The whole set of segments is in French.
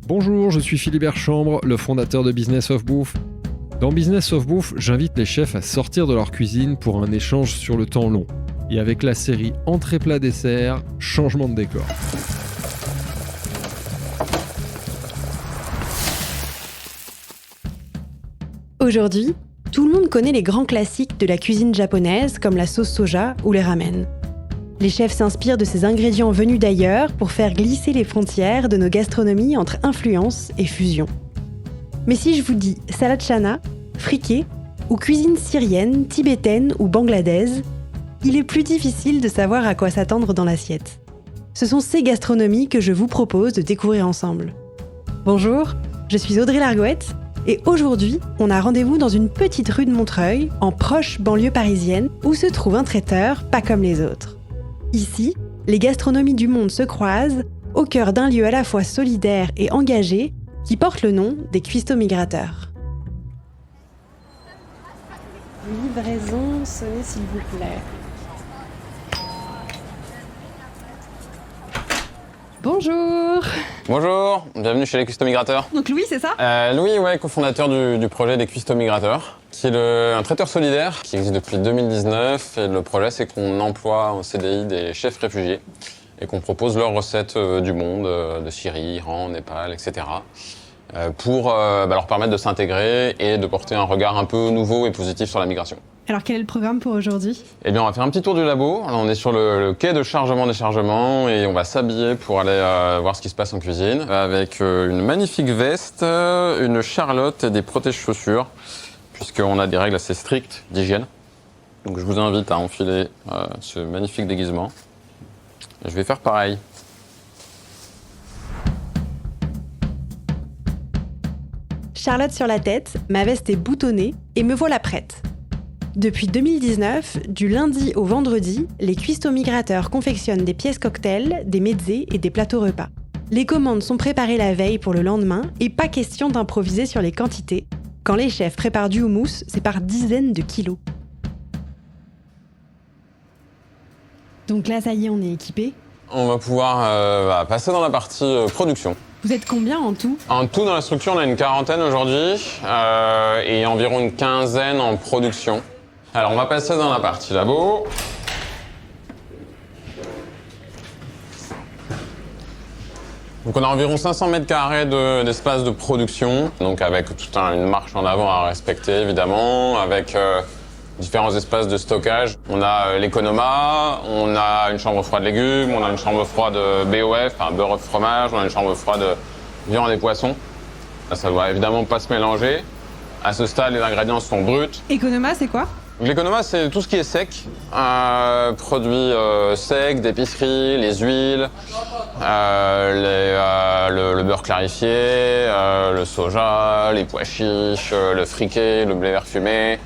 Bonjour, je suis Philibert Chambre, le fondateur de Business of Bouffe. Dans Business of Bouffe, j'invite les chefs à sortir de leur cuisine pour un échange sur le temps long. Et avec la série Entrée plat dessert, changement de décor. Aujourd'hui, tout le monde connaît les grands classiques de la cuisine japonaise comme la sauce soja ou les ramen. Les chefs s'inspirent de ces ingrédients venus d'ailleurs pour faire glisser les frontières de nos gastronomies entre influence et fusion. Mais si je vous dis salade chana, friqué ou cuisine syrienne, tibétaine ou bangladaise, il est plus difficile de savoir à quoi s'attendre dans l'assiette. Ce sont ces gastronomies que je vous propose de découvrir ensemble. Bonjour, je suis Audrey Largoët et aujourd'hui, on a rendez-vous dans une petite rue de Montreuil, en proche banlieue parisienne, où se trouve un traiteur pas comme les autres. Ici, les gastronomies du monde se croisent au cœur d'un lieu à la fois solidaire et engagé qui porte le nom des cuistots migrateurs. Livraison, sonnez s'il vous plaît. Bonjour. Bonjour, bienvenue chez les Cuistots Migrateurs. Donc Louis, c'est ça ? Louis, cofondateur du projet des Cuistots Migrateurs, qui est un traiteur solidaire qui existe depuis 2019. Et le projet, c'est qu'on emploie en CDI des chefs réfugiés et qu'on propose leurs recettes du monde, de Syrie, Iran, Népal, etc. Pour leur permettre de s'intégrer et de porter un regard un peu nouveau et positif sur la migration. Alors quel est le programme pour aujourd'hui ? Eh bien, on va faire un petit tour du labo. Alors, on est sur le quai de chargement-déchargement et on va s'habiller pour aller voir ce qui se passe en cuisine. Avec une magnifique veste, une charlotte et des protège-chaussures, puisqu'on a des règles assez strictes d'hygiène. Donc je vous invite à enfiler ce magnifique déguisement. Et je vais faire pareil. Charlotte sur la tête, ma veste est boutonnée et me voilà prête. Depuis 2019, du lundi au vendredi, les cuistots migrateurs confectionnent des pièces cocktails, des mezzés et des plateaux repas. Les commandes sont préparées la veille pour le lendemain et pas question d'improviser sur les quantités. Quand les chefs préparent du houmous, c'est par dizaines de kilos. Donc là, ça y est, on est équipé. On va pouvoir passer dans la partie production. Vous êtes combien en tout ? En tout, dans la structure, on a une quarantaine aujourd'hui et environ une quinzaine en production. Alors, on va passer dans la partie labo. Donc, on a environ 500 mètres carrés d'espace de production, donc avec toute une marche en avant à respecter, évidemment, avec différents espaces de stockage. On a l'économa, on a une chambre froide légumes, on a une chambre froide BOF, enfin beurre fromage, on a une chambre froide viande et poissons. Ça doit évidemment pas se mélanger. À ce stade, les ingrédients sont bruts. Economa, c'est quoi ? L'économa, c'est tout ce qui est sec, produits secs, d'épicerie, les huiles, le beurre clarifié, le soja, les pois chiches, le friqué, le blé vert fumé.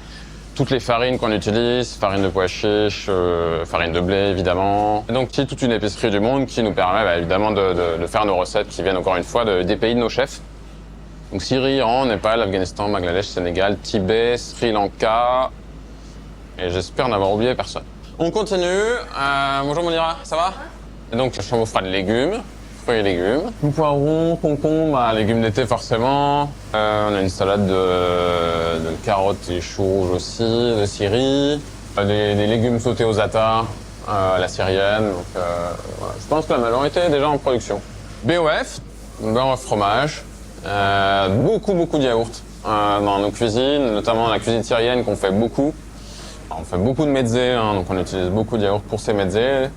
Toutes les farines qu'on utilise, farine de pois chiches, farine de blé évidemment. Et donc c'est toute une épicerie du monde qui nous permet évidemment de faire nos recettes qui viennent encore une fois des pays de nos chefs. Donc Syrie, Iran, Népal, Afghanistan, Bangladesh, Sénégal, Tibet, Sri Lanka. Et j'espère n'avoir oublié personne. On continue. Bonjour Monira, ça va ? Et donc la chambre froide légumes, fruits et légumes. Poivrons, concombres, légumes d'été forcément. On a une salade de carottes et choux rouges aussi, de Syrie. Des légumes sautés aux atas, à la syrienne. Donc, voilà. Je pense que la majorité est déjà en production. BOF, beurre fromage. Beaucoup de yaourts dans nos cuisines, notamment la cuisine syrienne qu'on fait beaucoup. On fait beaucoup de mezzés, donc on utilise beaucoup de yaourts pour ces mezzés.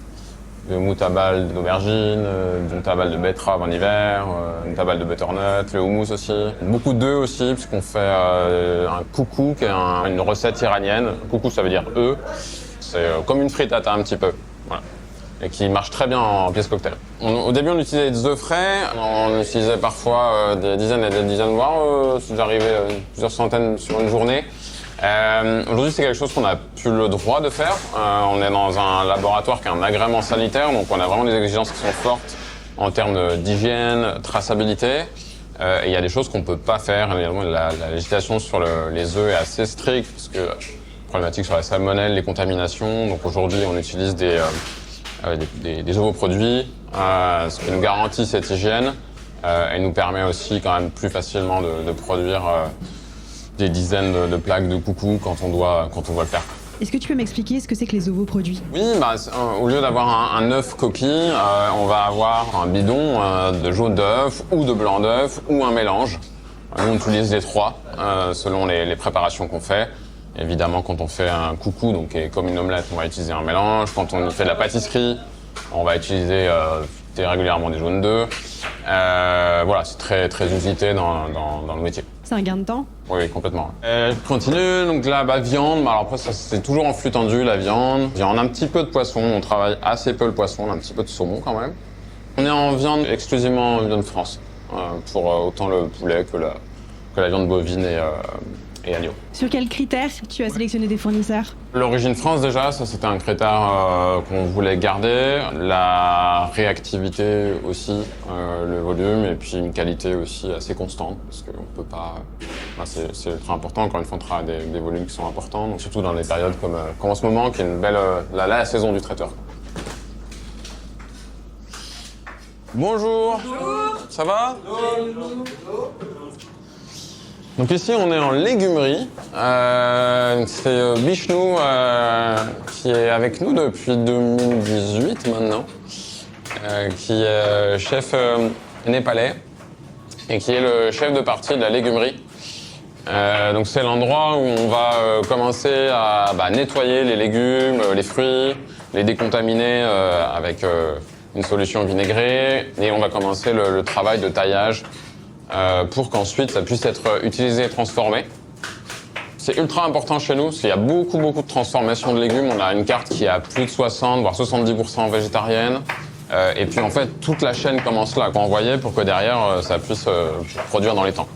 De moutabal d'aubergine, de moutabal de betterave en hiver, moutabal de butternut, le houmous aussi. Beaucoup d'œufs aussi, puisqu'on fait un coucou, qui est une recette iranienne. Coucou, ça veut dire œuf. C'est comme une frittata un petit peu. Voilà. Et qui marche très bien en pièce cocktail. Au début, on utilisait des œufs frais. On utilisait parfois des dizaines et des dizaines, voire si j'arrivais plusieurs centaines sur une journée. Aujourd'hui, c'est quelque chose qu'on n'a plus le droit de faire. On est dans un laboratoire qui a un agrément sanitaire, donc on a vraiment des exigences qui sont fortes en termes d'hygiène, traçabilité. Et il y a des choses qu'on ne peut pas faire. Évidemment, la législation sur les œufs est assez stricte, parce que problématique sur la salmonelle, les contaminations. Donc aujourd'hui, on utilise des ovoproduits, ce qui nous garantit cette hygiène. et nous permet aussi quand même plus facilement de produire des dizaines de plaques de coucou quand on doit le faire. Est-ce que tu peux m'expliquer ce que c'est que les ovoproduits ? Oui, au lieu d'avoir un œuf coquille, on va avoir un bidon de jaune d'œuf ou de blanc d'œuf ou un mélange. Nous, on utilise les trois selon les préparations qu'on fait. Évidemment, quand on fait un coucou, donc comme une omelette, on va utiliser un mélange. Quand on fait de la pâtisserie, on va utiliser régulièrement des jaunes d'œufs. Voilà, c'est très, très usité dans le métier. C'est un gain de temps ? Oui, complètement. Je continue, donc là, viande. Alors après, ça, c'est toujours en flux tendu, la viande. Viande, un petit peu de poisson. On travaille assez peu le poisson, on a un petit peu de saumon quand même. On est en viande exclusivement en viande France, pour autant le poulet que la viande bovine et agneau. Sur quels critères tu as sélectionné des fournisseurs ? L'origine France déjà, ça c'était un critère qu'on voulait garder. La réactivité aussi, le volume et puis une qualité aussi assez constante parce qu'on peut pas... c'est très important, encore une fois on travaille des volumes qui sont importants, donc surtout dans des périodes comme en ce moment qui est une belle... la saison du traiteur. Bonjour. Bonjour. Ça va? Bonjour. Donc ici on est en légumerie, c'est Bishnu qui est avec nous depuis 2018 maintenant, qui est chef népalais et qui est le chef de partie de la légumerie. Donc c'est l'endroit où on va commencer à nettoyer les légumes, les fruits, les décontaminer avec une solution vinaigrée et on va commencer le travail de taillage pour qu'ensuite ça puisse être utilisé et transformé. C'est ultra important chez nous parce qu'il y a beaucoup de transformations de légumes. On a une carte qui est à plus de 60 voire 70% végétarienne. Et puis en fait toute la chaîne commence là, à envoyer pour que derrière ça puisse produire dans les temps.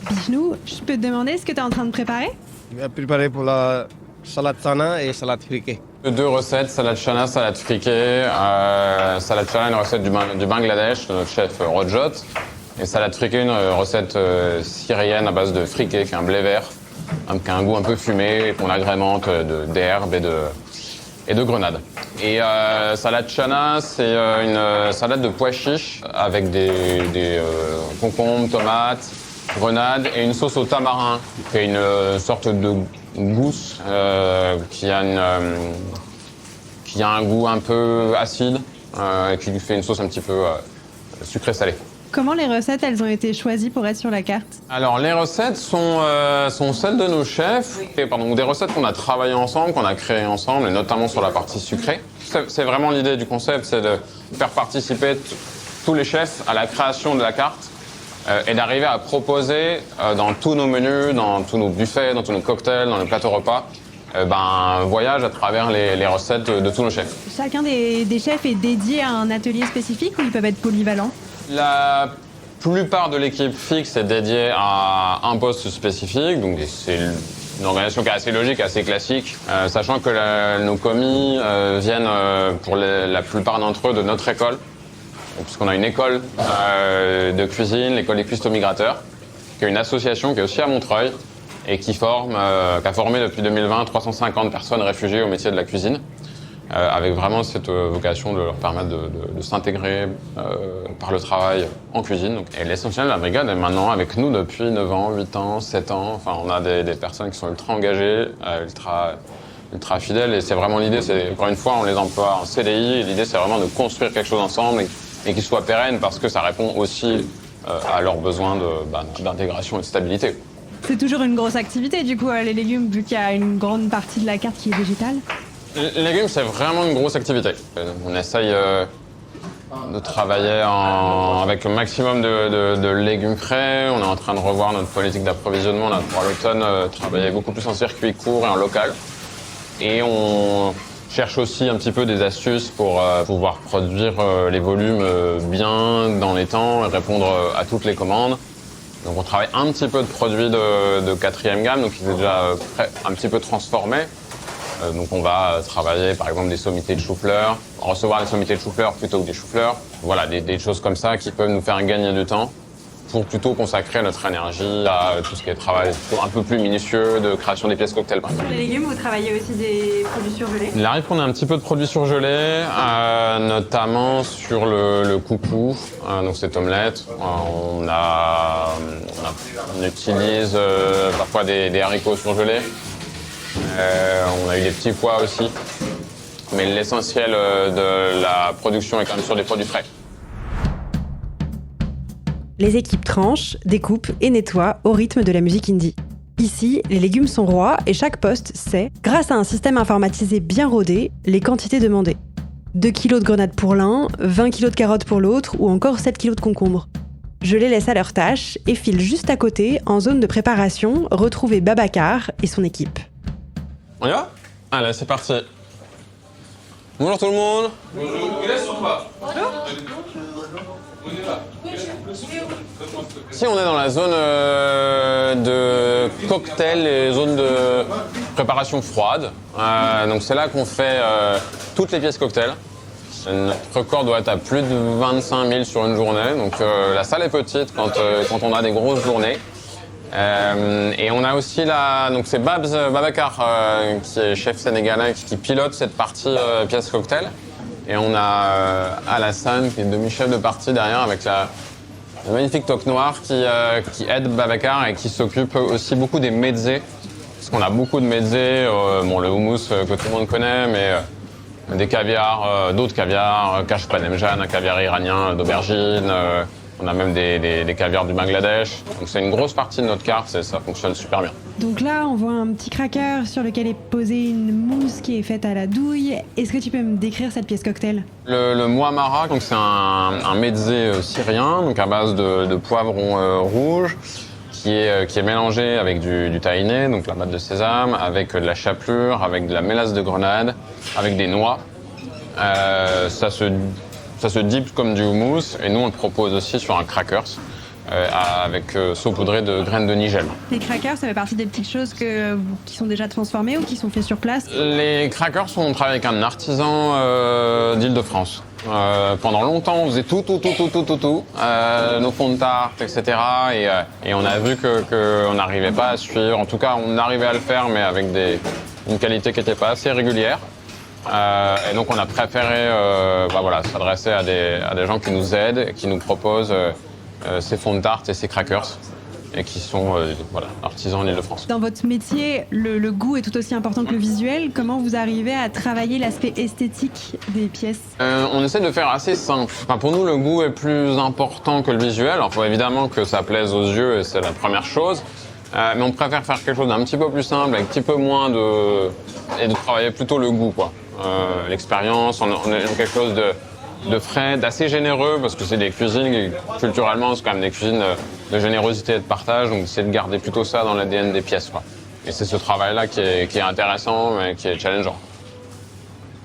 Bishnu, je peux te demander ce que tu es en train de préparer? Je vais préparer pour la salade chana et salade friquée. Deux recettes, salade chana, salade friquée. Salade chana, une recette du Bangladesh, de notre chef Rojot. Et salade friquée, une recette syrienne à base de friquet, qui est un blé vert, qui a un goût un peu fumé, qu'on agrémente d'herbes et de grenades. Et salade chana, c'est une salade de pois chiches avec des concombres, tomates, grenades et une sauce au tamarin, qui est une sorte de gousse qui a un goût un peu acide et qui lui fait une sauce un petit peu sucrée-salée. Comment les recettes, elles ont été choisies pour être sur la carte? Alors, les recettes sont celles de nos chefs, ou des recettes qu'on a travaillées ensemble, qu'on a créées ensemble, et notamment sur la partie sucrée. C'est vraiment l'idée du concept, c'est de faire participer tous les chefs à la création de la carte et d'arriver à proposer dans tous nos menus, dans tous nos buffets, dans tous nos cocktails, dans nos plateaux repas, un voyage à travers les recettes de tous nos chefs. Chacun des chefs est dédié à un atelier spécifique ou ils peuvent être polyvalents? La plupart de l'équipe fixe est dédiée à un poste spécifique, donc c'est une organisation qui est assez logique, assez classique, sachant que nos commis viennent pour la plupart d'entre eux de notre école, puisqu'on a une école de cuisine, l'école des cuistots migrateurs, qui est une association qui est aussi à Montreuil et qui a formé depuis 2020 350 personnes réfugiées au métier de la cuisine. Avec vraiment cette vocation de leur permettre de s'intégrer par le travail en cuisine. Donc, et l'essentiel de la brigade est maintenant avec nous depuis 9 ans, 8 ans, 7 ans. Enfin, on a des personnes qui sont ultra engagées, ultra fidèles. Et c'est vraiment l'idée, encore une fois, on les emploie en CDI. Et l'idée, c'est vraiment de construire quelque chose ensemble et qui soit pérenne parce que ça répond aussi à leurs besoins d'intégration et de stabilité. C'est toujours une grosse activité, du coup, les légumes, vu qu'il y a une grande partie de la carte qui est végétale? Les légumes, c'est vraiment une grosse activité. On essaye de travailler avec un maximum de légumes frais. On est en train de revoir notre politique d'approvisionnement. On a pour l'automne travaillé beaucoup plus en circuit court et en local. Et on cherche aussi un petit peu des astuces pour pouvoir produire les volumes bien dans les temps et répondre à toutes les commandes. Donc on travaille un petit peu de produits de 4e gamme, donc ils sont déjà un petit peu transformés. Donc on va travailler par exemple des sommités de chou-fleur, recevoir des sommités de chou-fleur plutôt que des chou-fleurs. Voilà, des choses comme ça qui peuvent nous faire gagner du temps pour plutôt consacrer notre énergie à tout ce qui est travail un peu plus minutieux de création des pièces cocktails. Par exemple. Sur les légumes, vous travaillez aussi des produits surgelés? Il arrive qu'on ait un petit peu de produits surgelés, notamment sur le coucou, donc cette omelette. On utilise parfois des haricots surgelés. On a eu des petits pois aussi. Mais l'essentiel de la production est quand même sur des produits frais. Les équipes tranchent, découpent et nettoient au rythme de la musique indie. Ici, les légumes sont rois et chaque poste sait, grâce à un système informatisé bien rodé, les quantités demandées. 2 kilos de grenades pour l'un, 20 kilos de carottes pour l'autre ou encore 7 kilos de concombres. Je les laisse à leur tâche et file juste à côté, en zone de préparation, retrouver Babacar et son équipe. On y va ? Allez, c'est parti. Bonjour tout le monde. Bonjour, vous laissez ou pas? Ici, on est dans la zone de cocktail et zone de préparation froide. Donc c'est là qu'on fait toutes les pièces cocktail. Notre record doit être à plus de 25 000 sur une journée. Donc la salle est petite quand on a des grosses journées. Et on a aussi donc c'est Babacar qui est chef sénégalais qui pilote cette partie pièces cocktail. Et on a Alassane qui est demi-chef de partie derrière avec la magnifique toque noire qui aide Babacar et qui s'occupe aussi beaucoup des mezzés. Parce qu'on a beaucoup de mezzés, le houmous que tout le monde connaît, mais des caviars, d'autres caviars, cache panemjan, un caviar iranien d'aubergine. On a même des caviars du Bangladesh. Donc c'est une grosse partie de notre carte et ça fonctionne super bien. Donc là, on voit un petit cracker sur lequel est posée une mousse qui est faite à la douille. Est-ce que tu peux me décrire cette pièce cocktail? Le muamara, donc c'est un mezzé syrien, donc à base de poivron rouge, qui est mélangé avec du tahini, donc la pâte de sésame, avec de la chapelure, avec de la mélasse de grenade, avec des noix. Ça se dippe comme du houmous et nous on le propose aussi sur un crackers avec saupoudré de graines de nigel. Les crackers, ça fait partie des petites choses qui sont déjà transformées ou qui sont faites sur place? Les crackers, on travaille avec un artisan d'Île-de-France. Pendant longtemps, on faisait tout, nos fonds de tarte, etc. Et on a vu qu'on n'arrivait pas à suivre. En tout cas, on arrivait à le faire, mais avec une qualité qui n'était pas assez régulière. Et donc on a préféré s'adresser à des gens qui nous aident et qui nous proposent ces fonds de tarte et ces crackers et qui sont artisans en Île-de-France. Dans votre métier, le goût est tout aussi important que le visuel. Comment vous arrivez à travailler l'aspect esthétique des pièces? On essaie de faire assez simple. Enfin, pour nous, le goût est plus important que le visuel. Alors, il faut évidemment que ça plaise aux yeux et c'est la première chose. Mais on préfère faire quelque chose d'un petit peu plus simple, avec un petit peu moins et de travailler plutôt le goût, quoi. L'expérience, on est dans quelque chose de frais, d'assez généreux, parce que c'est des cuisines, culturellement, c'est quand même des cuisines de générosité et de partage, donc c'est de garder plutôt ça dans l'ADN des pièces, quoi. Et c'est ce travail-là qui est intéressant, mais qui est challengeant.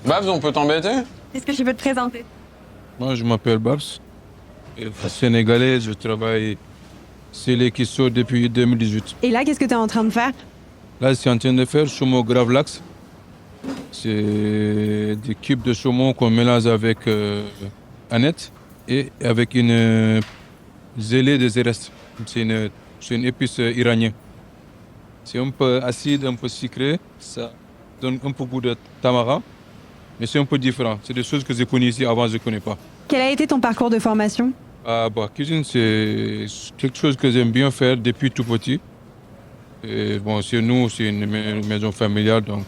Babs, on peut t'embêter? Est-ce que tu peux te présenter? Moi, je m'appelle Babs. Sénégalais, je travaille chez les Kisso depuis 2018. Et là, qu'est-ce que tu es en train de faire? Là, je suis en train de faire saumon gravlax. C'est des cubes de saumon qu'on mélange avec aneth et avec une zélée de zéreste. C'est une épice iranienne. C'est un peu acide, un peu sucré. Ça donne un peu goût de tamara, mais c'est un peu différent. C'est des choses que je connais ici, avant je ne connais pas. Quel a été ton parcours de formation? Cuisine, c'est quelque chose que j'aime bien faire depuis tout petit. Et chez nous, c'est une maison familiale, donc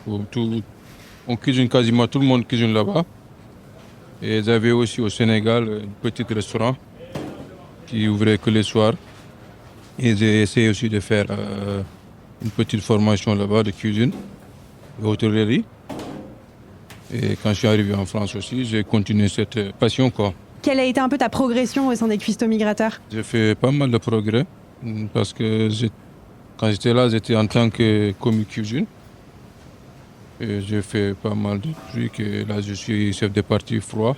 on cuisine quasiment, tout le monde cuisine là-bas. Et j'avais aussi au Sénégal un petit restaurant qui ouvrait que les soirs. Et j'ai essayé aussi de faire une petite formation là-bas de cuisine, d'hôtellerie. Et quand je suis arrivé en France aussi, j'ai continué cette passion, quoi. Quelle a été un peu ta progression au sein des Cuistots Migrateurs? J'ai fait pas mal de progrès parce que quand j'étais là, j'étais en tant que commis cuisine. Et j'ai fait pas mal de trucs et là je suis chef de partie froid.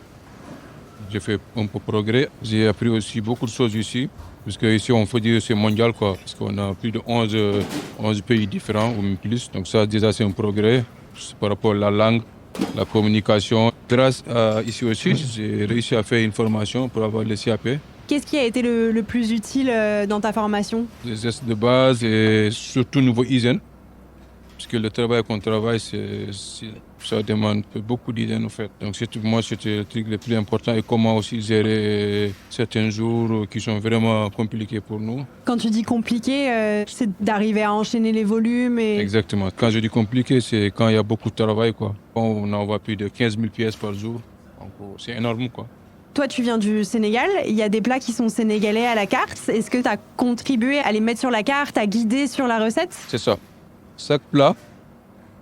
J'ai fait un peu de progrès. J'ai appris aussi beaucoup de choses ici. Parce qu'ici on peut dire que c'est mondial, quoi. Parce qu'on a plus de 11 pays différents ou même plus. Donc ça déjà c'est un progrès par rapport à la langue, la communication. Grâce à ici aussi, j'ai réussi à faire une formation pour avoir le CAP. Qu'est-ce qui a été le plus utile dans ta formation? Les gestes de base et surtout niveau hygiène. Parce que le travail qu'on travaille, ça demande beaucoup d'hygiène en fait. Donc pour moi, c'était le truc le plus important et comment aussi gérer certains jours qui sont vraiment compliqués pour nous. Quand tu dis compliqué, c'est d'arriver à enchaîner les volumes et... Exactement. Quand je dis compliqué, c'est quand il y a beaucoup de travail, quoi. On envoie plus de 15 000 pièces par jour. Donc c'est énorme, quoi. Toi, tu viens du Sénégal, il y a des plats qui sont sénégalais à la carte. Est-ce que tu as contribué à les mettre sur la carte, à guider sur la recette? C'est ça. Chaque plat,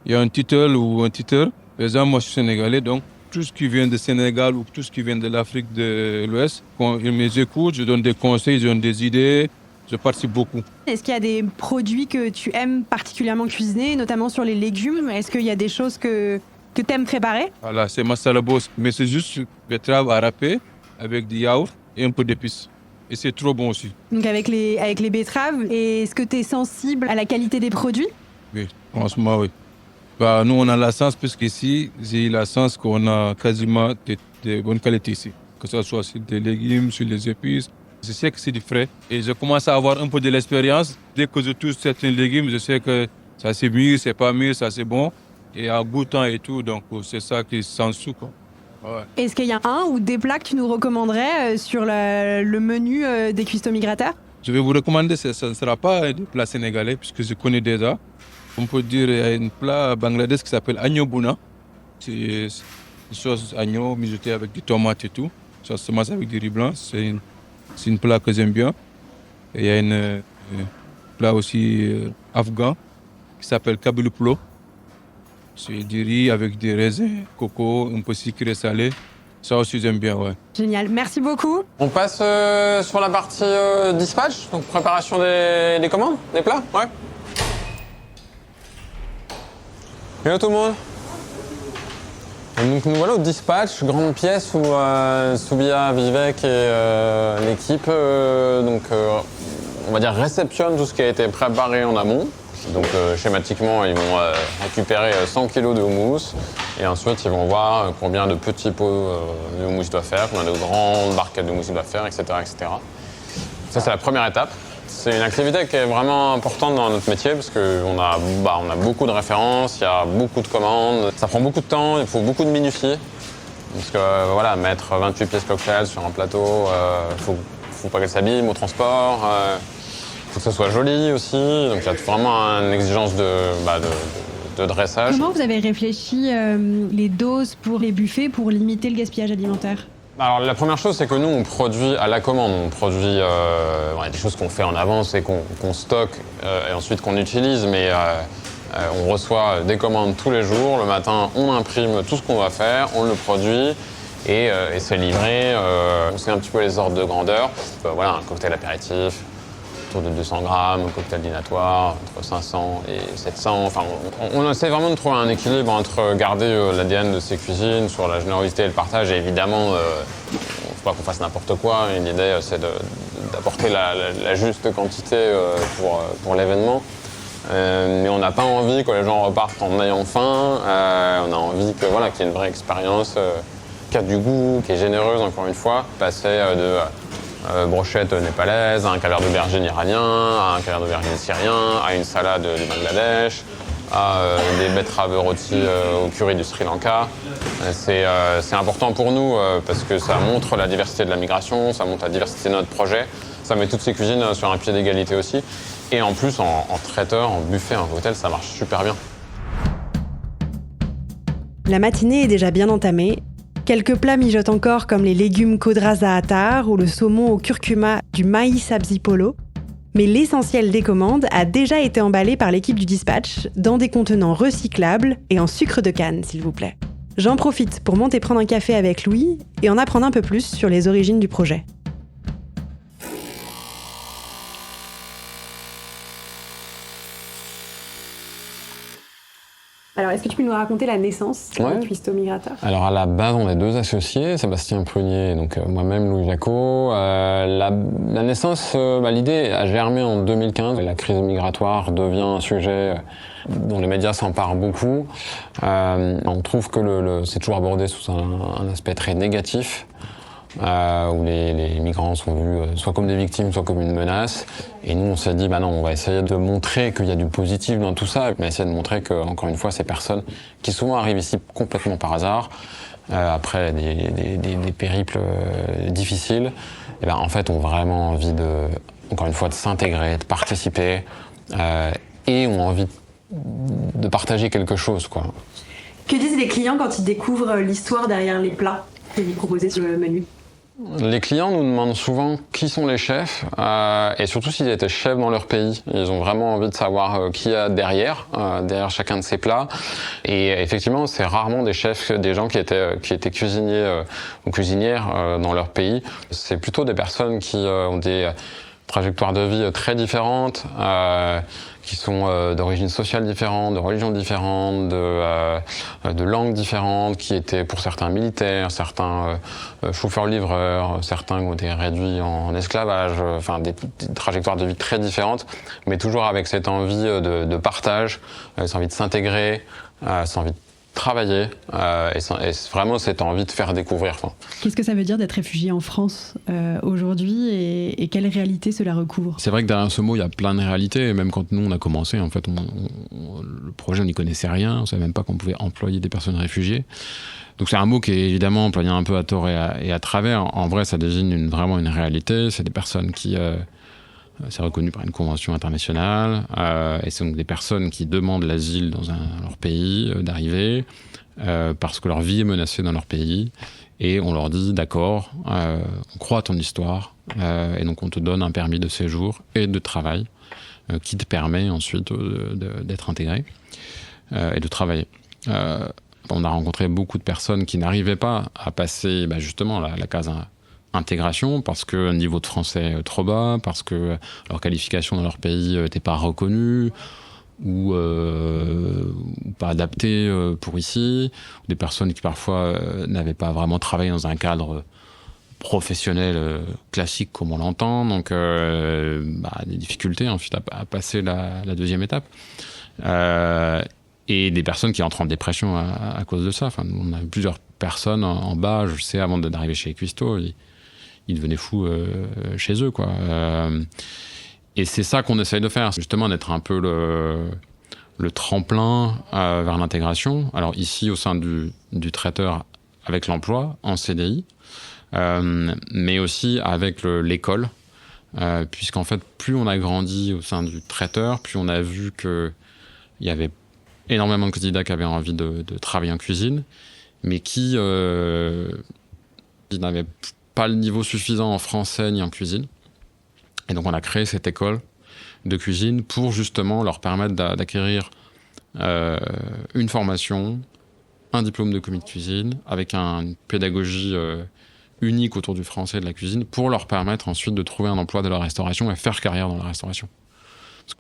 il y a un titre ou un titre. Par exemple, moi je suis sénégalais, donc tout ce qui vient du Sénégal ou tout ce qui vient de l'Afrique de l'Ouest, quand ils m'écoutent, je donne des conseils, je donne des idées, je participe beaucoup. Est-ce qu'il y a des produits que tu aimes particulièrement cuisiner, notamment sur les légumes? Est-ce qu'il y a des choses que tu aimes préparer? Voilà, c'est masala boss, mais c'est juste betterave à râper avec du yaourt et un peu d'épices. Et c'est trop bon aussi. Donc avec les betteraves, et est-ce que tu es sensible à la qualité des produits? Oui, franchement, oui. Nous, on a la chance, puisqu'ici, j'ai eu la chance qu'on a quasiment de bonne qualité ici. Que ce soit sur des légumes, sur les épices. Je sais que c'est du frais. Et je commence à avoir un peu de l'expérience. Dès que je touche certains légumes, je sais que ça c'est mûr, c'est pas mûr, ça c'est bon. Et à goûtant et tout, donc c'est ça qui s'en sous, quoi. Ouais. Est-ce qu'il y a un ou des plats que tu nous recommanderais sur le menu des cuistots migrateurs? Je vais vous recommander, ça ne sera pas des plats sénégalais, puisque je connais déjà. On peut dire qu'il y a un plat bangladais qui s'appelle agneau bouna. C'est une sauce agneau mijotée avec des tomates et tout. Ça se mange avec du riz blanc. C'est un plat que j'aime bien. Et il y a un plat aussi afghan qui s'appelle kabyle plo. C'est du riz avec des raisins, coco, un peu sucré salé. Ça aussi j'aime bien, ouais. Génial, merci beaucoup. On passe sur la partie dispatch, donc préparation des commandes, des plats, ouais. Hello tout le monde. Et donc nous voilà au dispatch, grande pièce où Soubia, Vivek et l'équipe on va dire réceptionnent tout ce qui a été préparé en amont. Donc schématiquement, ils vont récupérer 100 kg de houmous et ensuite ils vont voir combien de petits pots de houmous ils doivent faire, combien de grandes barquettes de houmous ils doivent faire, etc., etc. Ça c'est la première étape. C'est une activité qui est vraiment importante dans notre métier parce qu'on a beaucoup de références, il y a beaucoup de commandes, ça prend beaucoup de temps, il faut beaucoup de minutie. Parce que voilà, mettre 28 pièces cocktail sur un plateau, faut pas qu'elle s'abîme au transport. Faut que ce soit joli aussi, donc il y a vraiment une exigence de dressage. Comment vous avez réfléchi les doses pour les buffets pour limiter le gaspillage alimentaire? Alors la première chose, c'est que nous, on produit à la commande. On produit des choses qu'on fait en avance et qu'on stocke et ensuite qu'on utilise, mais on reçoit des commandes tous les jours. Le matin, on imprime tout ce qu'on va faire, on le produit et c'est livré. On sait un petit peu les ordres de grandeur. Voilà, un cocktail apéritif, de 200 grammes, un cocktail dinatoire, entre 500 et 700. Enfin, on essaie vraiment de trouver un équilibre entre garder l'ADN de ces cuisines sur la générosité et le partage. Et évidemment, il ne faut pas qu'on fasse n'importe quoi. L'idée, c'est d'apporter la juste quantité pour l'événement. Mais on n'a pas envie que les gens repartent en ayant faim. On a envie qu'il y ait une vraie expérience qui a du goût, qui est généreuse, encore une fois. Passer de brochette népalaise, à un caviar d'aubergine iranien, à un caviar d'aubergine syrien, à une salade du Bangladesh, à des betteraves rôties au curry du Sri Lanka. C'est important pour nous parce que ça montre la diversité de la migration, ça montre la diversité de notre projet, ça met toutes ces cuisines sur un pied d'égalité aussi. Et en plus, en traiteur, en buffet, en cocktail, ça marche super bien. La matinée est déjà bien entamée. Quelques plats mijotent encore comme les légumes kodra zaatar ou le saumon au curcuma du maïs sabzi polo. Mais l'essentiel des commandes a déjà été emballé par l'équipe du dispatch dans des contenants recyclables et en sucre de canne, s'il vous plaît. J'en profite pour monter prendre un café avec Louis et en apprendre un peu plus sur les origines du projet. Alors, est-ce que tu peux nous raconter la naissance du Cuistot Migrateur? Alors, à la base, on est deux associés, Sébastien Prunier et donc moi-même, Louis Jacot. La naissance, l'idée a germé en 2015. La crise migratoire devient un sujet dont les médias s'emparent beaucoup. On trouve que c'est toujours abordé sous un aspect très négatif. où les migrants sont vus soit comme des victimes, soit comme une menace. Et nous, on s'est dit, non, on va essayer de montrer qu'il y a du positif dans tout ça, mais essayer de montrer que, encore une fois, ces personnes qui souvent arrivent ici complètement par hasard, après des périples difficiles, et en fait, ont vraiment envie encore une fois, de s'intégrer, de participer, et ont envie de partager quelque chose, quoi. Que disent les clients quand ils découvrent l'histoire derrière les plats que vous proposez sur le menu ? Les clients nous demandent souvent qui sont les chefs, et surtout s'ils étaient chefs dans leur pays. Ils ont vraiment envie de savoir qui y a derrière chacun de ces plats. Et effectivement, c'est rarement des chefs, des gens qui étaient cuisiniers ou cuisinières dans leur pays. C'est plutôt des personnes qui ont des trajectoires de vie très différentes, qui sont d'origine sociale différente, de religion différente, de langues différentes, qui étaient pour certains militaires, certains chauffeurs-livreurs, certains qui ont été réduits en esclavage, enfin des trajectoires de vie très différentes, mais toujours avec cette envie de partage, cette envie de s'intégrer, cette envie de travailler, et vraiment cette envie de faire découvrir. Qu'est-ce que ça veut dire d'être réfugié en France aujourd'hui et quelle réalité cela recouvre ? C'est vrai que derrière ce mot, il y a plein de réalités. Même quand nous, on a commencé, en fait, le projet, on n'y connaissait rien. On ne savait même pas qu'on pouvait employer des personnes réfugiées. Donc c'est un mot qui est évidemment employé un peu à tort et à travers. En vrai, ça désigne vraiment une réalité. C'est des personnes qui... c'est reconnu par une convention internationale, et c'est donc des personnes qui demandent l'asile dans leur pays d'arrivée, parce que leur vie est menacée dans leur pays, et on leur dit d'accord, on croit à ton histoire, et donc on te donne un permis de séjour et de travail qui te permet ensuite d'être intégré et de travailler. On a rencontré beaucoup de personnes qui n'arrivaient pas à passer justement la case intégration, parce que le niveau de français est trop bas, parce que leur qualification dans leur pays n'était pas reconnue ou pas adaptée pour ici, des personnes qui parfois n'avaient pas vraiment travaillé dans un cadre professionnel classique comme on l'entend, donc des difficultés ensuite à passer la deuxième étape. Et des personnes qui entrent en dépression à cause de ça. Enfin, on a plusieurs personnes en bas, je sais, avant d'arriver chez Cuisto, ils devenaient fous chez eux, quoi. Et c'est ça qu'on essaye de faire, c'est justement d'être un peu le tremplin vers l'intégration. Alors ici, au sein du traiteur, avec l'emploi, en CDI, mais aussi avec l'école, puisqu'en fait, plus on a grandi au sein du traiteur, plus on a vu qu'il y avait énormément de candidats qui avaient envie de travailler en cuisine, mais qui n'avaient pas le niveau suffisant en français ni en cuisine. Et donc on a créé cette école de cuisine pour justement leur permettre d'acquérir une formation, un diplôme de commis de cuisine, avec une pédagogie unique autour du français et de la cuisine, pour leur permettre ensuite de trouver un emploi de la restauration et faire carrière dans la restauration.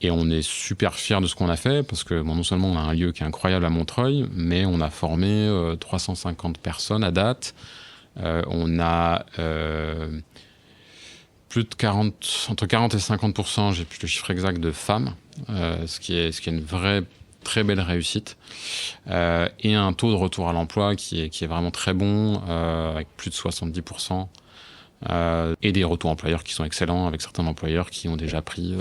Et on est super fiers de ce qu'on a fait, parce que non seulement on a un lieu qui est incroyable à Montreuil, mais on a formé 350 personnes à date. On a entre 40 et 50%, j'ai plus le chiffre exact, de femmes, ce qui est une vraie très belle réussite, et un taux de retour à l'emploi qui est vraiment très bon, avec plus de 70%, et des retours employeurs qui sont excellents, avec certains employeurs qui ont déjà pris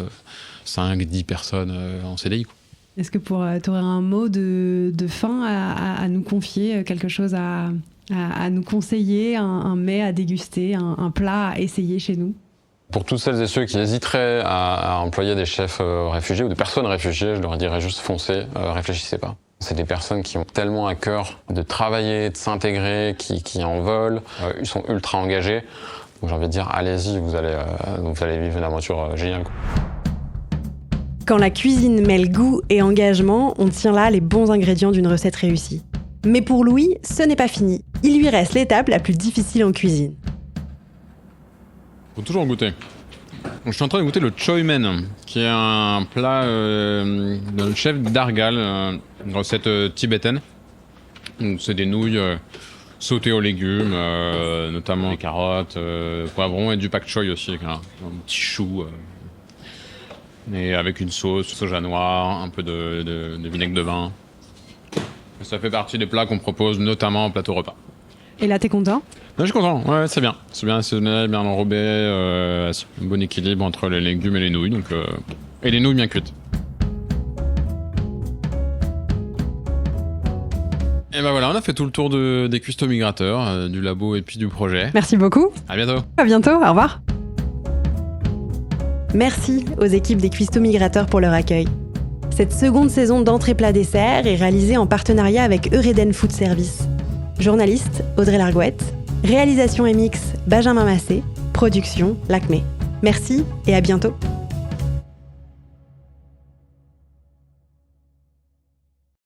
5-10 personnes en CDI, quoi. Est-ce que tu aurais un mot de fin à nous confier, quelque chose à nous conseiller, un mets à déguster, un plat à essayer chez nous ? Pour toutes celles et ceux qui hésiteraient à employer des chefs réfugiés ou des personnes réfugiées, je leur dirais juste foncez, réfléchissez pas. C'est des personnes qui ont tellement à cœur de travailler, de s'intégrer, qui en veulent, ils sont ultra engagés. Donc j'ai envie de dire, allez-y, vous allez vivre une aventure géniale, quoi. Quand la cuisine mêle goût et engagement, on tient là les bons ingrédients d'une recette réussie. Mais pour Louis, ce n'est pas fini. Il lui reste l'étape la plus difficile en cuisine. Faut toujours goûter. Je suis en train de goûter le choy mein, qui est un plat d'un chef d'Argal, une recette tibétaine. Donc, c'est des nouilles sautées aux légumes, notamment des carottes, poivrons et du pak choy aussi, avec un petit chou. Et avec une sauce, soja noir, un peu de vinaigre de vin. Ça fait partie des plats qu'on propose notamment en plateau repas. Et là, t'es content ? Non, je suis content. Ouais, c'est bien. C'est bien assaisonné, bien enrobé. Un bon équilibre entre les légumes et les nouilles. Donc, et les nouilles bien cuites. Et ben voilà, on a fait tout le tour des cuistots migrateurs, du labo et puis du projet. Merci beaucoup. À bientôt. À bientôt, au revoir. Merci aux équipes des cuistots migrateurs pour leur accueil. Cette seconde saison d'entrée plat dessert est réalisée en partenariat avec Eureden Food Service. Journaliste, Audrey Largouette. Réalisation et mix, Benjamin Massé. Production, Lacmé. Merci et à bientôt.